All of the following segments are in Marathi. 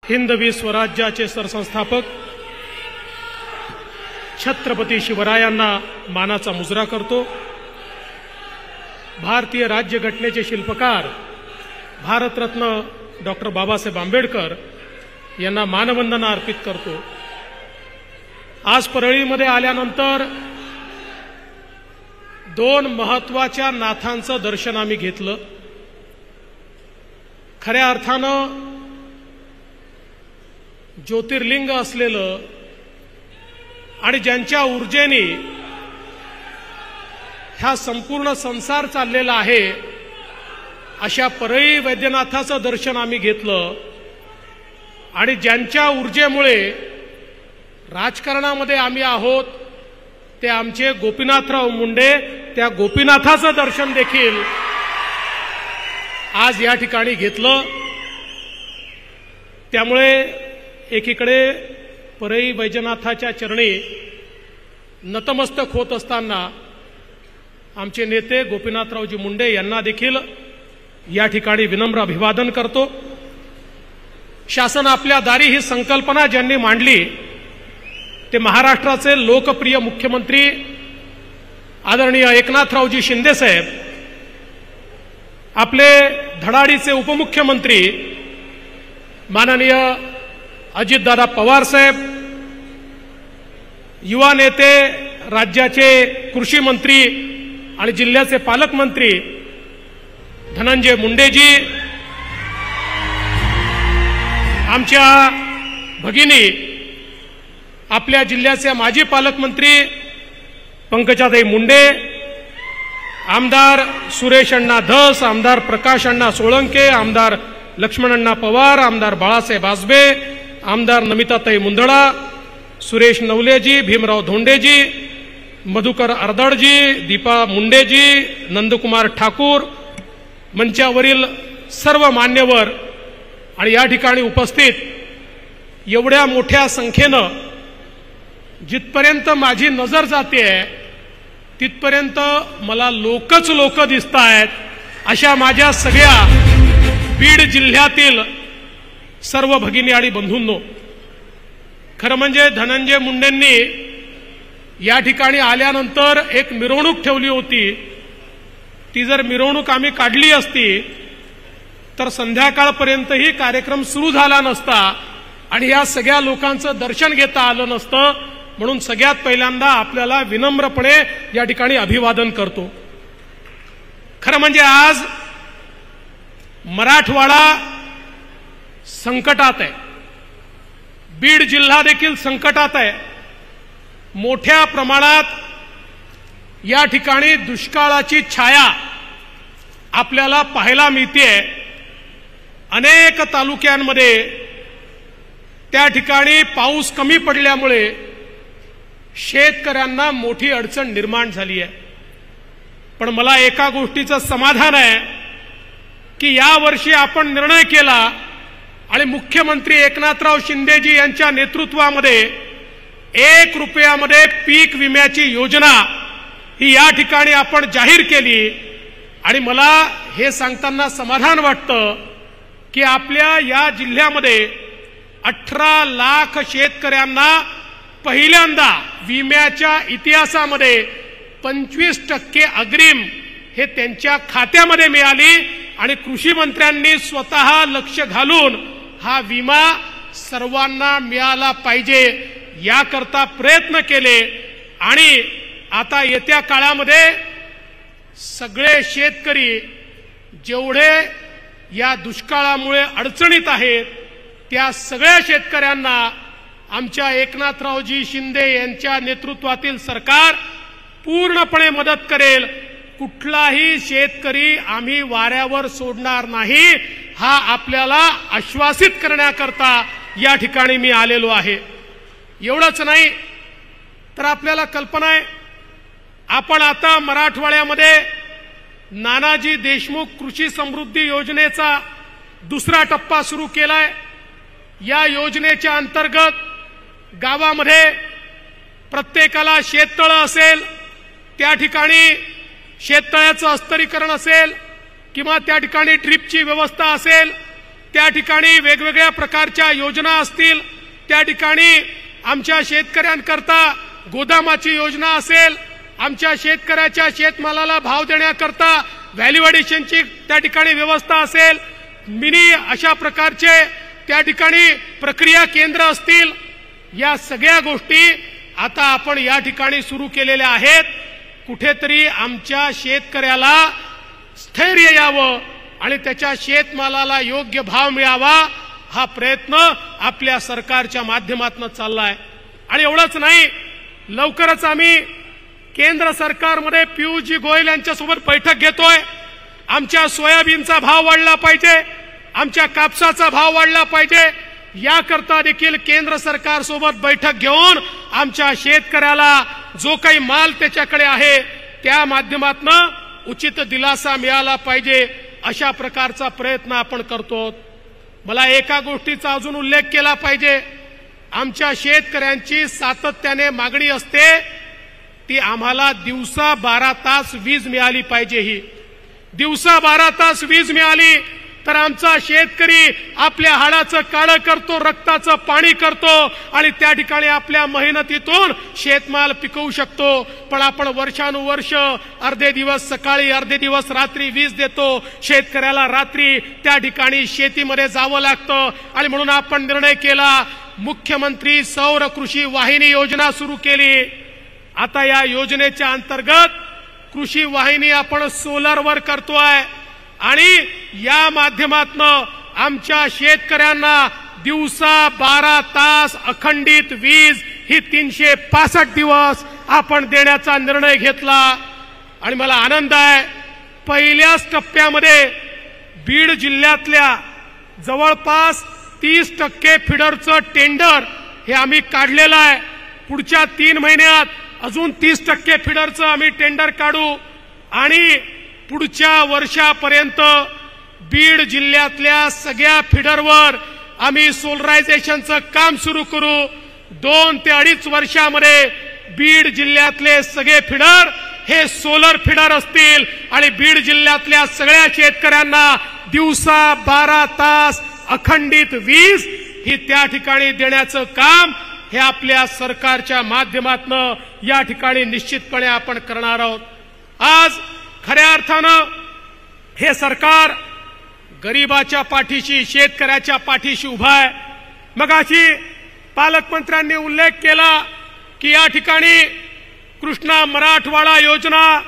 हिंदवी स्वराज्याचे सरसंस्थापक छत्रपती शिवरायांना मानाचा मुजरा करतो। भारतीय राज्यघटनेचे शिल्पकार भारतरत्न डॉक्टर बाबासाहेब आंबेडकर यांना मानवंदना अर्पित करतो। आज परळीमध्ये आल्यानंतर दोन महत्त्वाच्या नाथांचं दर्शन आम्ही घेतलं। खऱ्या अर्थानं ज्योतिर्लिंग असलेलं आणि ज्यांच्या ऊर्जेने हा संपूर्ण संसार चाललेला आहे अशा परळी वैद्यनाथाचं दर्शन आम्ही घेतलं आणि ज्यांच्या ऊर्जेमुळे राजकारणामध्ये आम्ही आहोत ते आमचे गोपीनाथराव मुंडे, त्या गोपीनाथाचं दर्शन देखील आज या ठिकाणी घेतलं। त्यामुळे एकीकडे परळी वैजनाथाच्या चरणी नतमस्तक होत असताना आमचे नेते गोपीनाथरावजी मुंडे यांना देखील या ठिकाणी विनम्र अभिवादन करतो। शासन आपल्या दारी ही संकल्पना ज्यांनी मांडली ते महाराष्ट्राचे लोकप्रिय मुख्यमंत्री आदरणीय एकनाथरावजी शिंदे साहेब, आपले धडाडीचे उपमुख्यमंत्री माननीय अजितदादा पवार साहेब, युवा नेते राज्याचे कृषी मंत्री आणि जिल्ह्याचे पालकमंत्री धनंजय मुंडेजी, आमच्या भगिनी आपल्या जिल्ह्याचे माजी पालकमंत्री पंकजाताई मुंडे, आमदार सुरेश अण्णा धस, आमदार प्रकाश अण्णा सोळंके, आमदार लक्ष्मण अण्णा पवार, आमदार बाळासाहेब आजबे, आमदार नमिताताई मुंदडा, सुरेश नवलेजी, भीमराव धोंडेजी, मधुकर अर्दडजी, दीपा मुंडेजी, नंदकुमार ठाकूर, मंचावरील सर्व मान्यवर आणि या ठिकाणी उपस्थित एवढ्या मोठ्या संख्येनं जिथपर्यंत माझी नजर जाते तिथपर्यंत मला लोकच लोक दिसतायत अशा माझ्या सगळ्या बीड जिल्ह्यातील सर्व भगिनी आणि बंधूंनो, खरं म्हणजे धनंजय मुंडेंनी या ठिकाणी आल्यानंतर एक मिरवणूक ठेवली होती। ती जर मिरवणूक आम्ही काढली असती तर संध्याकाळपर्यंतही कार्यक्रम सुरू झाला नसता आणि या सगळ्या लोकांचं दर्शन घेता आलं नसतं। म्हणून सगळ्यात पहिल्यांदा आपल्याला विनम्रपणे या ठिकाणी अभिवादन करतो। खरं म्हणजे आज मराठवाडा संकटात आहे, बीड जिल्हा देखील संकटात आहे। मोठ्या प्रमाणात या ठिकाणी दुष्काळाची छाया आपल्याला पाहायला मिळते। अनेक तालुक्यांमध्ये त्या ठिकाणी पाऊस कमी पडल्यामुळे शेतकऱ्यांना मोठी अडचण निर्माण झाली आहे। पण मला एका गोष्टीचं समाधान आहे की यावर्षी आपण निर्णय केला आणि मुख्यमंत्री एकनाथराव शिंदेजी यांच्या नेतृत्वामध्ये 1 रुपयामध्ये पीक विम्याची योजना ही या ठिकाणी आपण जाहीर केली। आणि मला हे सांगताना समाधान वाटतं की आपल्या या जिल्ह्यामध्ये 18 लाख शेतकऱ्यांना पहिल्यांदा विम्याच्या इतिहासामध्ये 25% अग्रिम हे त्यांच्या खात्यामध्ये मिळाली आणि कृषी मंत्र्यांनी स्वतः लक्ष घालून हा विमा सर्वांना मिळाला पाहिजे याकरता प्रयत्न केले। आणि आता येत्या काळामध्ये सगळे शेतकरी जेवढे या दुष्काळामुळे अडचणीत आहेत त्या सगळ्या शेतकऱ्यांना आमच्या एकनाथरावजी शिंदे यांच्या नेतृत्वातील सरकार पूर्णपणे मदत करेल। कुठलाही शेतकरी आम्ही वाऱ्यावर सोडणार नाही हा आपल्याला आश्वासित करण्याकरता या ठिकाणी मी आलेलो आहे। एवढंच नाही तर आपल्याला कल्पना आहे, आपण आता मराठवाड्यामध्ये नानाजी देशमुख कृषी समृद्धी योजनेचा दुसरा टप्पा सुरू केलाय। या योजनेच्या अंतर्गत गावामध्ये प्रत्येकाला शेततळं असेल, त्या ठिकाणी शेततळ्याचं अस्तरीकरण असेल किंवा त्या ठिकाणी ड्रिपची व्यवस्था असेल, त्या ठिकाणी वेगवेगळ्या प्रकारच्या योजना असतील, त्या ठिकाणी आमच्या शेतकऱ्यांकरता गोदामाची योजना असेल, आमच्या शेतकऱ्याच्या शेतमालाला भाव देण्याकरता व्हॅल्यू ॲडिशनची त्या ठिकाणी व्यवस्था असेल, मिनी अशा प्रकारचे त्या ठिकाणी प्रक्रिया केंद्र असतील, या सगळ्या गोष्टी आता आपण या ठिकाणी सुरू केलेल्या आहेत. कुठेतरी आमच्या शेतकऱ्याला स्थैर्य यावं आणि त्याच्या शेतमालाला योग्य भाव मिळावा, हा प्रयत्न आपल्या सरकारच्या माध्यमातून चाललाय. आणि एवढंच नाही, लवकरच आम्ही केंद्र सरकारमध्ये पियुषजी गोयल यांच्यासोबत बैठक घेतोय. आमच्या सोयाबीनचा भाव वाढला पाहिजे, आमच्या कापसाचा भाव वाढला पाहिजे, याकरता देखील केंद्र सरकारसोबत बैठक घेऊन आमच्या शेतकऱ्याला जो काही माल त्याच्याकडे आहे त्या माध्यमातून उचित दिलासा मिळाला पाहिजे, अशा प्रकारचा प्रयत्न आपण करतो. मला एका गोष्टीचा अजून उल्लेख केला पाहिजे. आमच्या शेतकऱ्यांची सातत्याने मागणी असते ती आम्हाला दिवसा 12 तास वीज मिळाली पाहिजे. ही दिवसा 12 तास वीज मिळाली तर आमचा शेतकरी आपल्या हाडाचं काळं करतो, रक्ताचं पाणी करतो आणि त्या ठिकाणी आपल्या मेहनतीतून शेतमाल पिकवू शकतो. पण आपण वर्षानुवर्ष अर्धे दिवस सकाळी अर्धे दिवस रात्री वीज देतो. शेतकऱ्याला रात्री त्या ठिकाणी शेतीमध्ये जावं लागतं आणि म्हणून आपण निर्णय केला, मुख्यमंत्री सौर कृषी वाहिनी योजना सुरू केली. आता या योजनेच्या अंतर्गत कृषी वाहिनी आपण सोलरवर करतोय आणि या माध्यमातून आमच्या शेतकऱ्यांना दिवसा 12 तास अखंडित वीज ही 365 दिवस आपण देण्याचा निर्णय घेतला. आणि मला आनंद आहे, पहिल्याच टप्प्यामध्ये बीड जिल्ह्यातल्या जवळपास 30% फिडरचं टेंडर हे आम्ही काढलेलं आहे. पुढच्या 3 महिन्यात अजून 30% फिडरचं आम्ही टेंडर काढू आणि पुढच्या वर्षापर्यंत बीड जिल्ह्यातल्या सगळ्या फिडरवर आम्ही सोलरायझेशनचं काम सुरू करू. 2 ते 2.5 वर्षामध्ये बीड जिल्ह्यातले सगळे फिडर हे सोलर फिडर असतील आणि बीड जिल्ह्यातल्या सगळ्या शेतकऱ्यांना दिवसा 12 तास अखंडित वीज ही त्या ठिकाणी देण्याचं काम हे आपल्या सरकारच्या माध्यमातून या ठिकाणी निश्चितपणे आपण करणार आहोत. आज खऱ्या अर्थानं हे सरकार गरीबाच्या पाठीशी, शेतकऱ्याच्या पाठीशी उभा आहे. मगाशी पालकमंत्र्यांनी उल्लेख केला की या ठिकाणी कृष्णा मराठवाडा योजना,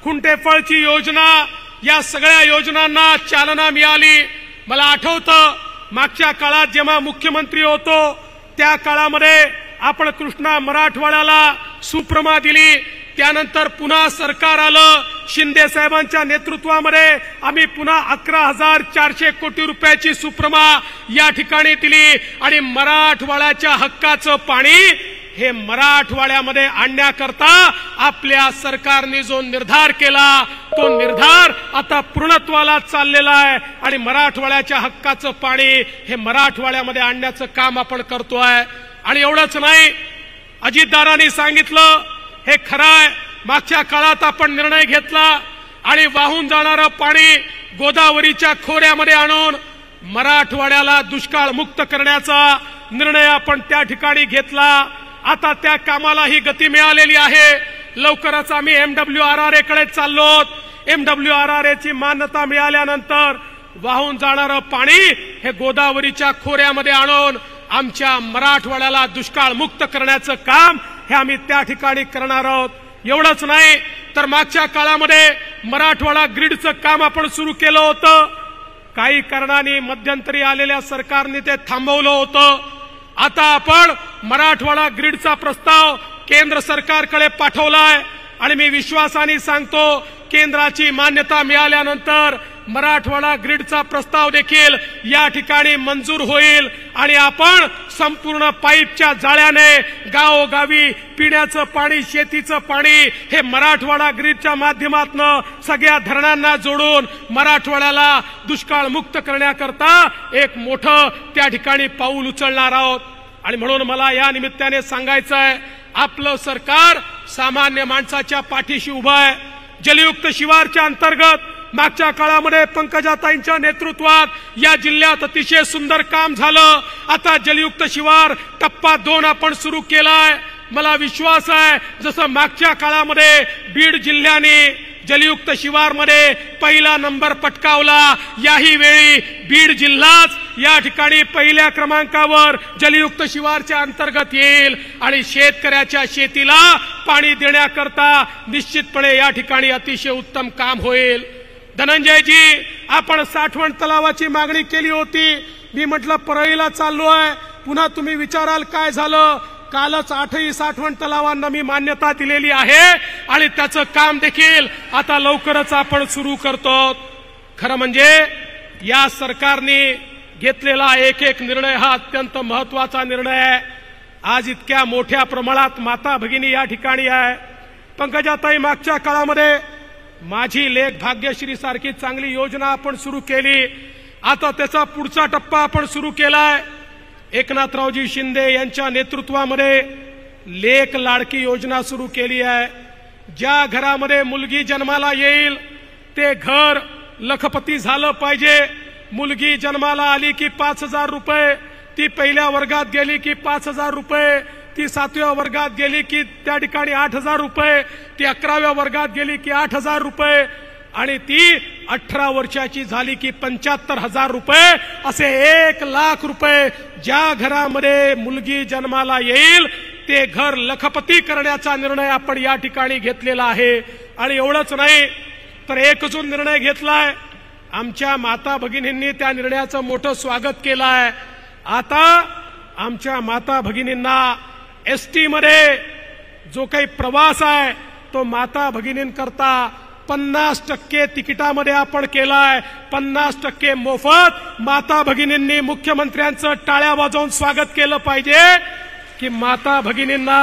खुंटेफळची योजना, या सगळ्या योजनांना चालना मिळाली. मला आठवतं मागच्या काळात जेव्हा मुख्यमंत्री होतो त्या काळामध्ये आपण कृष्णा मराठवाड्याला सुप्रमा दिली. त्यानंतर पुन्हा सरकार आलं, शिंदे साहेबांच्या नेतृत्वामध्ये आम्ही पुन्हा 11,400 कोटी रुपयाची सुप्रमा या ठिकाणी दिली आणि मराठवाड्याच्या हक्काचं पाणी हे मराठवाड्यामध्ये आणण्याकरता आपल्या सरकारने जो निर्धार केला तो निर्धार आता पूर्णत्वाला चाललेला आहे आणि मराठवाड्याच्या हक्काचं पाणी हे मराठवाड्यामध्ये आणण्याचं काम आपण करतोय. आणि एवढंच नाही, अजितदारांनी सांगितलं हे खरं आहे, मागच्या काळात आपण निर्णय घेतला आणि वाहून जाणारं पाणी गोदावरीच्या खोऱ्यामध्ये आणून मराठवाड्याला दुष्काळ मुक्त करण्याचा निर्णय आपण त्या ठिकाणी घेतला. आता त्या कामाला ही गती मिळालेली आहे. लवकरच आम्ही MWRRA कडे चाललो. MWRRA ची मान्यता मिळाल्यानंतर वाहून जाणारं पाणी हे गोदावरीच्या खोऱ्यामध्ये आणून आमच्या मराठवाड्याला दुष्काळ मुक्त करण्याचं काम हे आम्ही त्या ठिकाणी करणार आहोत. एवढंच नाही तर मागच्या काळामध्ये मराठवाडा ग्रीडचं काम आपण सुरू केलं होतं. काही कारणाने मध्यंतरी आलेल्या सरकारने ते थांबवलं होतं. आता आपण मराठवाडा ग्रीडचा प्रस्ताव केंद्र सरकारकडे पाठवलाय आणि मी विश्वासाने सांगतो केंद्राची मान्यता मिळाल्यानंतर मराठवाडा ग्रीडचा प्रस्ताव देखील या ठिकाणी मंजूर होईल आणि आपण संपूर्ण पाईपच्या जाळ्याने गावोगावी पिण्याचं पाणी, शेतीचं पाणी हे मराठवाडा ग्रीडच्या माध्यमातून सगळ्या धरणांना जोडून मराठवाड्याला दुष्काळ मुक्त करण्याकरता एक मोठं त्या ठिकाणी पाऊल उचलणार आहोत. आणि म्हणून मला या निमित्ताने सांगायचं आहे, आपलं सरकार सामान्य माणसाच्या पाठीशी उभं आहे. जलयुक्त शिवारच्या अंतर्गत मागच्या काळामध्ये पंकजाताईंच्या नेतृत्वात या जिल्ह्यात अतिशय सुंदर काम झालं। आता जलयुक्त शिवार टप्पा 2 आपण सुरू केलाय। मला विश्वास आहे जसं मागच्या काळामध्ये बीड जिल्ह्याने जलयुक्त शिवारमध्ये पहिला नंबर पटकावला, याही वेळी बीड जिल्हाच या ठिकाणी पहिल्या क्रमांकावर जलयुक्त शिवारच्या अंतर्गत येईल आणि शेतकऱ्याच्या शेतीला पाणी देण्याकरता निश्चितपणे या ठिकाणी अतिशय उत्तम काम होईल। धनंजयजी, आपण साठवण तलावाची मागणी केली होती। मी म्हटलं परळीला चाललोय, पुन्हा तुम्ही विचाराल काय झालं। कालच 8ही साठवण तलावांना मी मान्यता दिलेली आहे आणि त्याचं काम देखील आता लवकरच आपण सुरू करतो। खरं म्हणजे या सरकारने घेतलेला एक निर्णय हा अत्यंत महत्त्वाचा निर्णय आहे। आज इतक्या मोठ्या प्रमाणात माता भगिनी या ठिकाणी आहे। पंकजाताई, मागच्या काळामध्ये माझी लेक भाग्यश्री सारखी चांगली योजना आपण सुरू केली। आता त्याचा पुढचा टप्पा आपण सुरू केलाय। एकनाथरावजी शिंदे यांच्या नेतृत्वामध्ये लेक लाडकी योजना सुरू केली आहे। ज्या घरामध्ये मुलगी जन्माला येईल ते घर लखपती झालं पाहिजे। मुलगी जन्माला आली की 5,000 रुपये, ती पहिल्या वर्गात गेली की 5,000 रुपये, ती 7व्या वर्गात गेली की त्या ठिकाणी 8,000 रुपये, ती 11व्या वर्गात गेली की 8,000 रुपये आणि ती 18 वर्षाची झाली की 75,000 रुपये, असे 1,00,000 रुपये ज्या घरामध्ये मुलगी जन्माला येईल ते घर लखपती करण्याचा निर्णय आपण या ठिकाणी घेतलेला आहे। आणि एवढंच नाही तर एकजून निर्णय घेतलाय। आमच्या माता भगिनींनी त्या निर्णयाचं मोठं स्वागत केलं आहे। आता आमच्या माता भगिनींना एसटी मध्ये जो काही प्रवास आहे तो माता भगिनींकरता 50% तिकिटामध्ये आपण केलाय। 50% मोफत। माता भगिनींनी मुख्यमंत्र्यांचं टाळ्या वाजवून स्वागत केलं पाहिजे की माता भगिनींना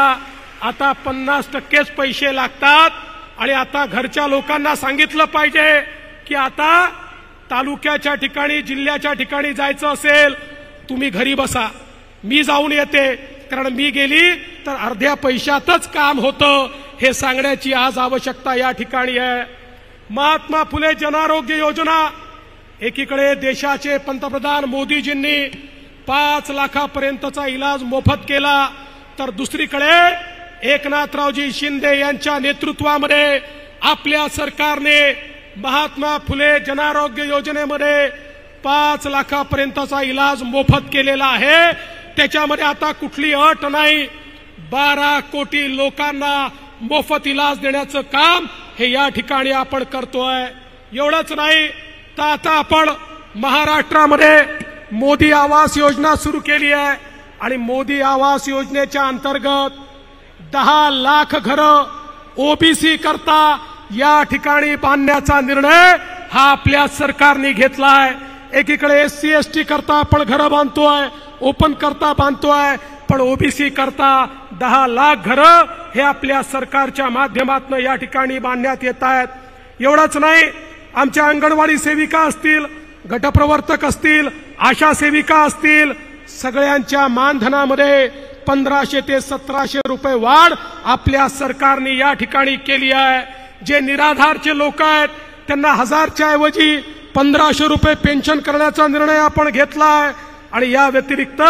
आता 50%च पैसे लागतात। आणि आता घरच्या लोकांना सांगितलं पाहिजे की आता तालुक्याच्या ठिकाणी जिल्ह्याच्या ठिकाणी जायचं असेल तुम्ही घरी बसा, मी जाऊन येते, कारण मी गेली तर अर्ध्या पैशातच काम होतं, हे सांगण्याची आज आवश्यकता या ठिकाणी आहे। महात्मा फुले जनआरोग्य योजना, एकीकडे देशाचे पंतप्रधान मोदीजींनी 5 लाखापर्यंतचा इलाज मोफत केला, तर दुसरीकडे एकनाथरावजी शिंदे यांच्या नेतृत्वामध्ये आपल्या सरकारने महात्मा फुले जनआरोग्य योजनेमध्ये 5 लाखापर्यंतचा इलाज मोफत केलेला आहे। त्याच्यामध्ये आता कुठली अट नाही, 12 कोटी लोकांना मोफत इलाज देण्याचं काम हे या ठिकाणी आपण करतोय। एवढंच नाही तर आता आपण महाराष्ट्रामध्ये मोदी आवास योजना सुरू केली आहे आणि मोदी आवास योजनेच्या अंतर्गत 10 लाख घरं ओबीसी करता या ठिकाणी बांधण्याचा निर्णय हा आपल्या सरकारने घेतलाय। एकीकडे एससी एसटी करता आपण घरं बांधतोय, ओपन करता बांधतोय, पण ओबीसी करता 10 लाख घरं हे आपल्या सरकारच्या माध्यमातून या ठिकाणी बांधण्यात येत आहेत। एवढंच नाही, आमच्या अंगणवाडी सेविका असतील, गटप्रवर्तक असतील, आशा सेविका असतील, सगळ्यांच्या मानधनामध्ये 1500 ते 1700 रुपये वाढ आपल्या सरकारने या ठिकाणी केली आहे। जे निराधारचे लोक आहेत त्यांना 1000च्या ऐवजी 1500 रुपये पेन्शन करण्याचा निर्णय आपण घेतला आहे। आणि या व्यतिरिक्त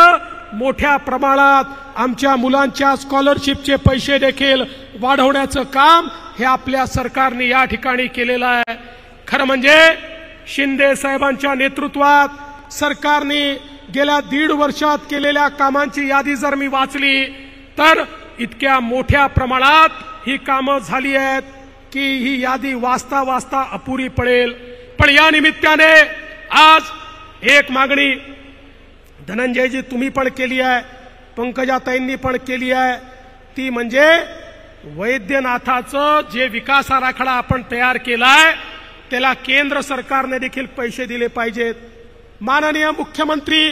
मोठ्या प्रमाणात आमच्या मुलांच्या स्कॉलरशिपचे पैसे देखील वाढवण्याचं काम हे आपल्या सरकारने या ठिकाणी केलेलं आहे। खरं म्हणजे शिंदे साहेबांच्या नेतृत्वात सरकारने गेल्या 1.5 वर्षात केलेल्या कामांची यादी जर मी वाचली तर इतक्या मोठ्या प्रमाणात ही कामं झाली आहेत की ही यादी वाचता वाचता अपुरी पडेल। पण या निमित्ताने आज एक मागणी धनंजयजी तुम्ही पण केली आहे, पंकजाताईंनी पण केली आहे, ती म्हणजे वैद्यनाथाचं जे विकास आराखडा आपण तयार केलाय त्याला केंद्र सरकारने देखील पैसे दिले पाहिजेत। माननीय मुख्यमंत्री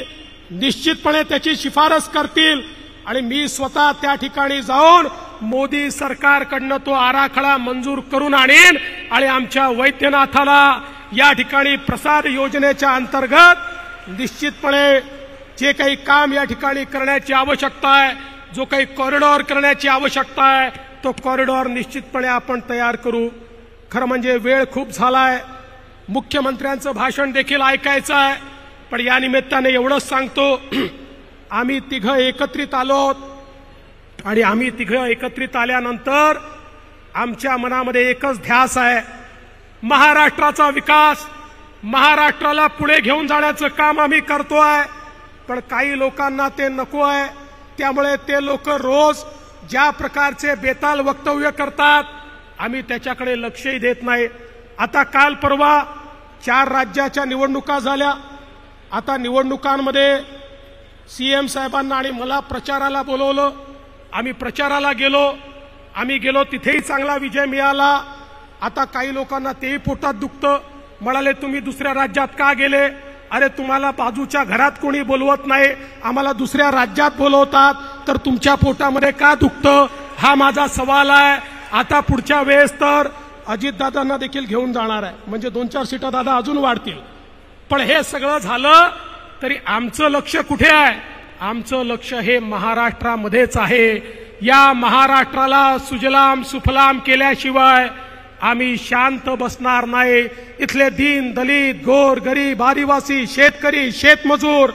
निश्चितपणे त्याची शिफारस करतील आणि मी स्वतः त्या ठिकाणी जाऊन मोदी सरकारकडनं तो आराखडा मंजूर करून आणीन आणि आमच्या वैद्यनाथाला या ठिकाणी प्रसाद योजनेच्या अंतर्गत निश्चितपणे जे काही काम या ठिकाणी करण्याची आवश्यकता आहे, जो काही कॉरिडॉर करण्याची आवश्यकता आहे, तो कॉरिडॉर निश्चितपणे आपण तयार करू। खरं म्हणजे वेळ खूप झालाय, मुख्यमंत्र्यांचं भाषण देखील ऐकायचं आहे. पण या निमित्ताने एवढंच सांगतो, आम्ही तिघं एकत्रित आलोत आणि आम्ही तिघं एकत्रित आल्यानंतर आमच्या मनामध्ये एकच ध्यास आहे, महाराष्ट्राचा विकास, महाराष्ट्राला पुढे घेऊन जाण्याचं काम आम्ही करतोय. पण काही लोकांना ते नको आहे, त्यामुळे ते लोक रोज ज्या प्रकारचे बेताल वक्तव्य करतात आम्ही त्याच्याकडे लक्षही देत नाही. आता काल परवा 4 राज्याच्या निवडणुका झाल्या. आता निवडणुकांमध्ये सीएम साहेबांना आणि मला प्रचाराला बोलवलं. आम्ही प्रचाराला गेलो. आम्ही गेलो तिथेही चांगला विजय मिळाला. आता काही लोकांना तेही पोटात दुखतं. म्हणाले तुम्ही दुसऱ्या राज्यात का गेले? अरे तुम्हाला बाजूच्या घरात कोणी बोलवत नाही, आम्हाला दुसऱ्या राज्यात बोलवतात, तर तुमच्या पोटामध्ये का दुखतं? हा माझा सवाल आहे. आता पुढच्या वेळेस तर अजितदादांना देखील घेऊन जाणार आहे, म्हणजे 2-4 सीटा दादा अजून वाढतील. पण हे सगळं झालं तरी आमचं लक्ष कुठे आहे? आमचं लक्ष हे महाराष्ट्रामध्येच आहे. या महाराष्ट्राला सुजलाम सुफलाम केल्याशिवाय आम्ही शांत बसणार नाही. इथले दीन दलित गोर गरीब आदिवासी शेतकरी शेतमजूर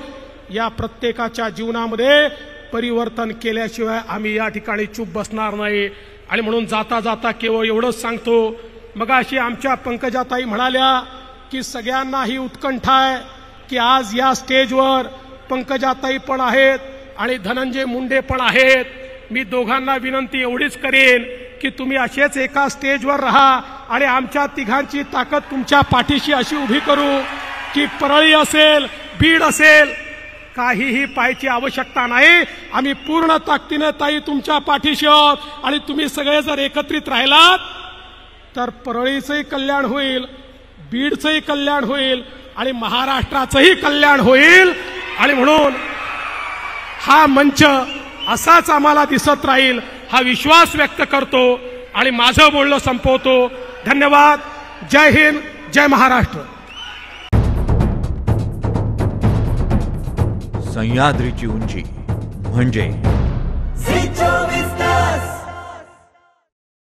या प्रत्येकाच्या जीवनामध्ये परिवर्तन केल्याशिवाय आम्ही या ठिकाणी चूप बसणार नाही. आणि म्हणून जाता जाता केवळ एवढंच सांगतो, मगाशी आमच्या पंकजाताई म्हणाल्या की सगळ्यांना ही उत्कंठा आहे की आज या स्टेजवर पंकजाताई पण आहेत आणि धनंजय मुंडे पण आहेत. मी दोघांना विनंती एवढीच करेन की तुम्ही असेच एका स्टेजवर राहा आणि आमच्या तिघांची ताकद तुमच्या पाठीशी अशी उभी करू की परळी असेल बीड असेल काहीही पाहायची आवश्यकता नाही. आम्ही पूर्ण ताकदीने ताई तुमच्या पाठीशी आहोत आणि तुम्ही सगळे जर एकत्रित राहिलात तर परळीचंही कल्याण होईल, बीडचंही कल्याण होईल आणि महाराष्ट्राचंही कल्याण होईल. आणि म्हणून हा मंच असाच आम्हाला दिसत राहील हा विश्वास व्यक्त करतो आणि माझं बोलणं संपवतो. धन्यवाद. जय हिंद, जय महाराष्ट्र. सह्याद्रीची उंची म्हणजे